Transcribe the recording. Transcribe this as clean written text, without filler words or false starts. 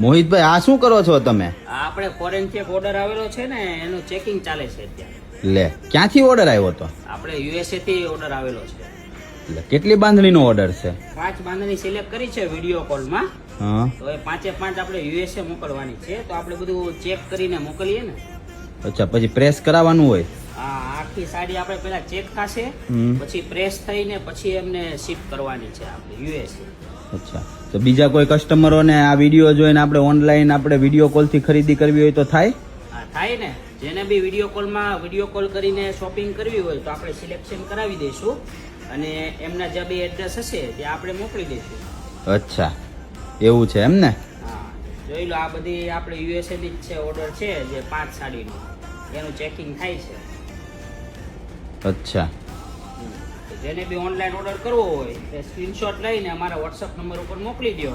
મોહિતભાઈ આ શું કરો છો તમે? આપણે ફોરેન થી એક ઓર્ડર આવેલો છે ને એનું ચેકિંગ ચાલે છે અત્યારે. લે ક્યાંથી ઓર્ડર આવ્યો તો? આપણે યુએસએ થી ઓર્ડર આવેલો છે. લે કેટલી બાંધણીનો ઓર્ડર છે? 5 બાંધણી સિલેક્ટ કરી છે વિડીયો કોલમાં. હા તો એ 5 આપણે યુએસએ મોકલવાની છે. તો આપણે બધું ચેક કરીને મોકલીએ ને. અચ્છા પછી પ્રેસ કરાવવાનું હોય? હા, આખી સાડી આપણે પેલા ચેક થશે, હમ. પછી પ્રેસ થઈને પછી એમને શિપ કરવાની છે આપણે યુએસએ. અચ્છા તો બીજા કોઈ કસ્ટમરોને આ વિડીયો જોઈને આપણે ઓનલાઈન આપણે વિડીયો કોલથી ખરીદી કરવી હોય તો થાય? હા, થાય ને. જેને બી વિડીયો કોલ કરીને શોપિંગ કરવી હોય તો આપણે સિલેક્શન કરાવી દઈશું અને એમના જે બી એડ્રેસ હશે ત્યાં આપણે મોકલી દઈશું. અચ્છા એવું છે એમ ને? હા, જોઈ લો આ બધી આપણે યુએસએ ની જ છે ઓર્ડર છે જે 5 સાડીનો એનું ચેકિંગ થાય છે. અચ્છા જેને બી ઓનલાઈન ઓર્ડર કરવો હોય તે સ્ક્રીનશોટ લઈને અમારા વોટ્સઅપ નંબર ઉપર મોકલી દો